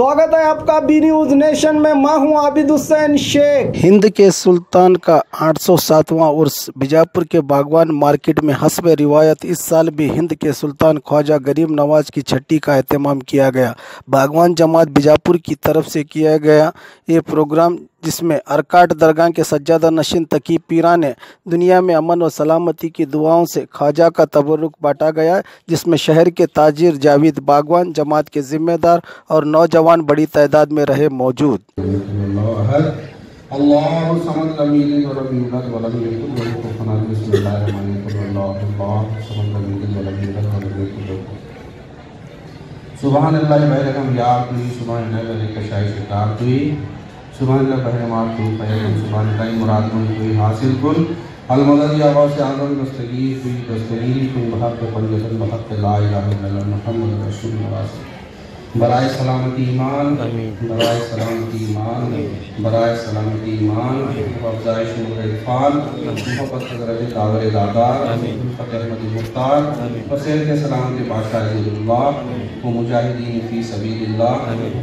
स्वागत है आपका बी न्यूज नेशन में। मैं हूं आबिद हुसैन शेख। हिंद के सुल्तान का 807वां उर्स बीजापुर के बागवान मार्केट में हस्ब रिवायत इस साल भी हिंद के सुल्तान ख्वाजा गरीब नवाज की छठी का एहतमाम किया गया। बागवान जमात बीजापुर की तरफ से किया गया ये प्रोग्राम, जिसमें अरकाट दरगाह के सज्जादा नशीन तकी पीरा ने दुनिया में अमन व सलामती की दुआओं से ख्वाजा का तबरुक बांटा गया, जिसमें शहर के ताजिर जावेद बागवान जमात के जिम्मेदार और नौजवान बड़ी तादाद में रहे मौजूद। सुभान अल्लाह बहरमात तो फैज़ सुभान ताई मुराद में कोई हासिल कुल अलमदद या से आज़म दस्तगीर कोई वहाँ पे पंजतन वहाँ पे ला इलाहा इल्लल्लाह मुहम्मद रसूलुल्लाह बराए सलामती ईमान, बराए सलामती ईमान, बराए सलामती ईमान, अफ़ज़ाइश नूर इरफ़ान, मोहब्बत हज़रत दावर दादार, फ़तेह अहमद मुख्तार, वसीयत सलामती बादशाह अज़ीज़ुल्लाह व मुजाहिदीन फ़ी सबीलिल्लाह,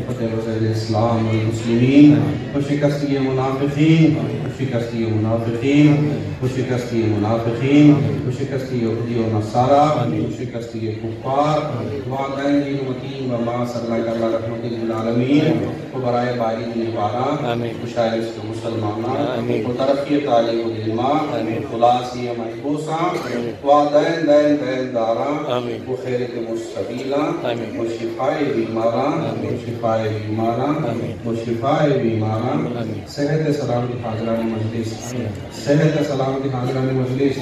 फ़तेह वज़ीर इस्लाम वल मुस्लिमीन, शिकस्ती मुनाफ़िक़ीन, शिकस्ती मुनाफ़िक़ीन, शिकस्ती मुनाफ़िक़ीन, शिकस्ती यहूदी व नसारा, शिकस्ती कुफ़ार, वादैन दीन वतीन व मा सल्लल्लाहु रहमतुल आलमीन को बराए बारी निवारा मुशाइर के मुसलमाना को तरक्की तालीम व इल्मा खुलासी महबूसा व दैन दैन दैन दारा को खैर के मुस्तबीला व शिफाए बीमारा व शिफाए बीमारा व शिफाए बीमारा सेहत सलामती हाज़िरान मजलिस, सेहत सलामती हाज़िरान मजलिस,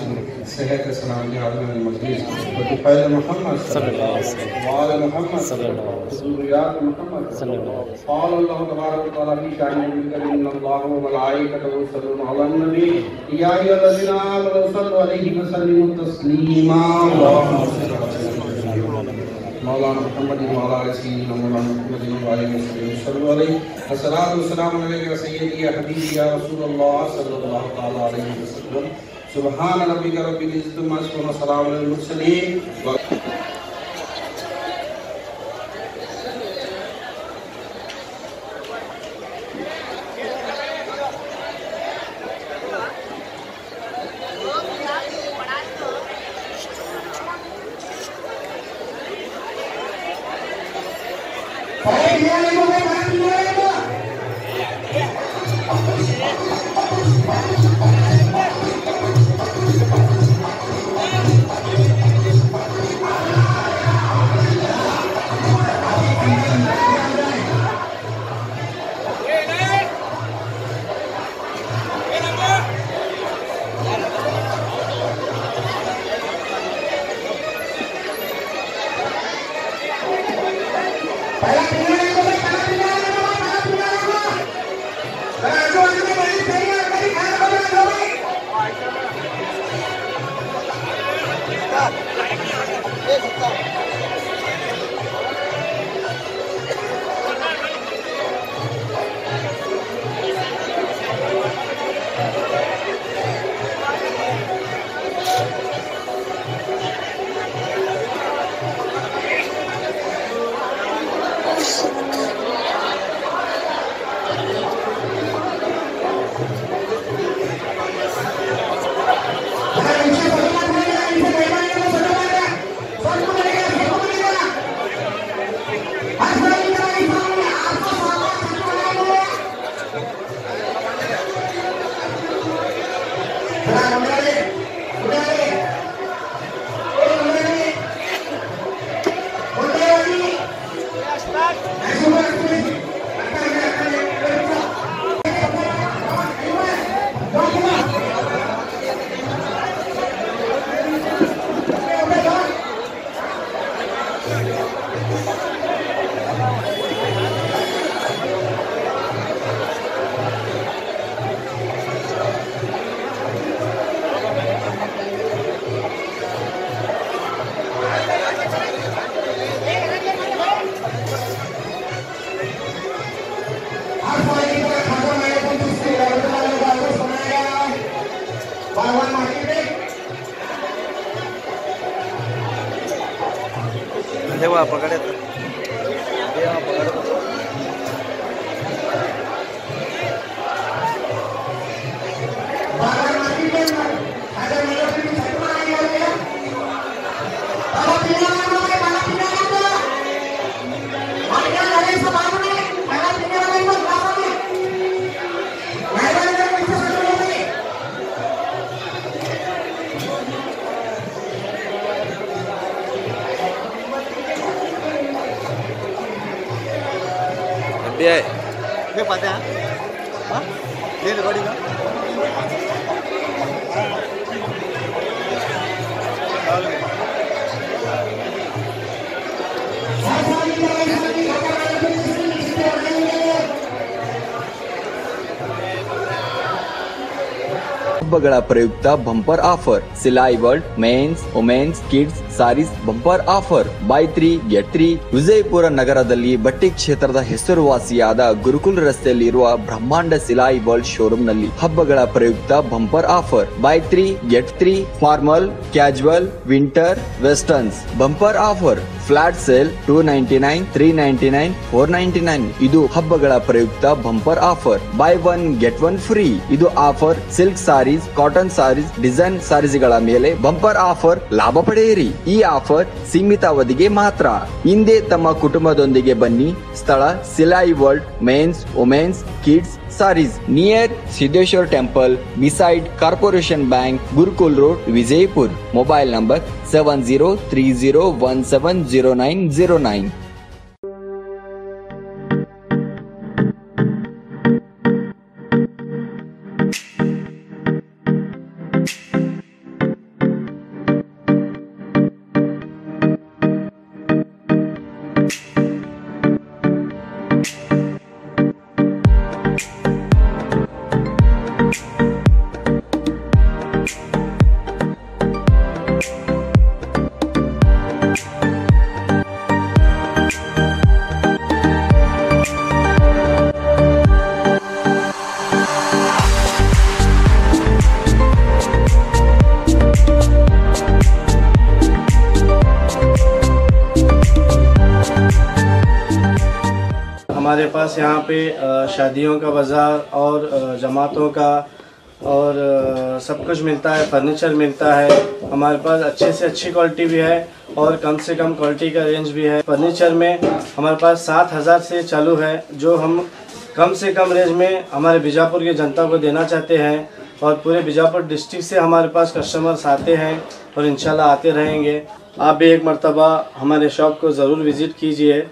सेहत सलामती हाज़िरान मजलिस व तुफ़ैल मोहम्मद सल्लल्लाहु अलैहि वसल्लम व आले मोहम्मद सल्लल्लाहु अलैहि वसल्लम ज़ुर्रिय्यात मोहम्मद सल्लल्लाहु अलैहि वसल्लम। क़ाल अल्लाहु तबारक व तआला फी शानिल करीम इन्नल्लाह व मलाइकतहु युसल्लूना अलन नबी या अय्युहल्लज़ीना आमनू सल्लु अलैहि व सल्लिमू तस्लीमा। मौलाना मुहम्मद व अला रसूलिना मौलाना मुहम्मद व आलिहि वसल्लम सल्लु अलैहि अस्सलातु वस्सलामु अलैका या सय्यदी या हबीबी या रसूलल्लाह सल्लल्लाहु तआला अलैहि वसल्लम। सुब्हान रब्बिका रब्बिल इज़्ज़ति अम्मा यसिफून व सलामुन अलल मुरसलीन। देखो आप पकड़े तो, ये आप पकड़े तो। ये पता है हाँ ये रिकॉर्डिंग है ಹಬ್ಬಗಳ ಪ್ರಯುಕ್ತ bumper offer Silai World men's women's kids saris bumper offer buy 3 get 3 Vijayapura ನಗರದಲ್ಲಿ ಬಟ್ಟೆ ಕ್ಷೇತ್ರದ ಹೆಸರುವಾಸಿಯಾದ ಗುರುಕುಲ್ ರಸ್ತೆಯಲ್ಲಿರುವ ಬ್ರಹ್ಮಾಂಡ ಸಿಲಾಯಿ ವರ್ಲ್ಡ್ ಶೋರೂಮ್ ನಲ್ಲಿ ಹಬ್ಬಗಳ ಪ್ರಯುಕ್ತ bumper offer buy 3 get 3 formal casual winter westerns bumper offer flat sale 299 399 499 ಇದು ಹಬ್ಬಗಳ ಪ್ರಯುಕ್ತ bumper offer buy 1 get 1 free ಇದು offer silk saris cotton saris design ಸಾರೀಸ್ಗಳ ಮೇಲೆ ಬಂಪರ್ ಆಫರ್ ಲಾಭ ಪಡೆಯಿರಿ ಈ ಆಫರ್ ಸೀಮಿತ ಅವಧಿಗೆ ಮಾತ್ರ ಹಿಂದೆ ತಮ್ಮ ಕುಟುಂಬದೊಂದಿಗೆ ಬನ್ನಿ ಸ್ಥಳ Silai World men's women's kids saris near Siddeshwara temple beside Corporation Bank Gurukul road Vijayapur mobile number 7030170909 हमारे पास यहाँ पे शादियों का बाज़ार और जमातों का और सब कुछ मिलता है, फर्नीचर मिलता है। हमारे पास अच्छे से अच्छी क्वालिटी भी है और कम से कम क्वालिटी का रेंज भी है। फर्नीचर में हमारे पास 7,000 से चालू है, जो हम कम से कम रेंज में हमारे बीजापुर की जनता को देना चाहते हैं। और पूरे बीजापुर डिस्ट्रिक्ट से हमारे पास कस्टमर्स आते हैं और इंशाल्लाह आते रहेंगे। आप भी एक मर्तबा हमारे शॉप को ज़रूर विज़िट कीजिए।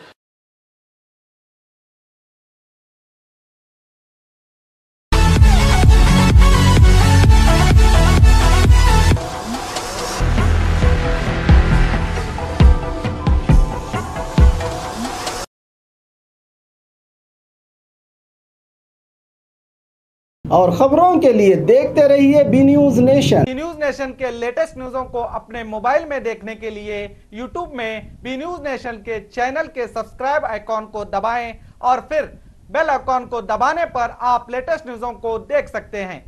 और खबरों के लिए देखते रहिए B News Nation. B News Nation के लेटेस्ट न्यूज़ों को अपने मोबाइल में देखने के लिए यूट्यूब में बी न्यूज नेशन के चैनल के सब्सक्राइब आइकॉन को दबाएं और फिर बेल आइकॉन को दबाने पर आप लेटेस्ट न्यूज़ों को देख सकते हैं।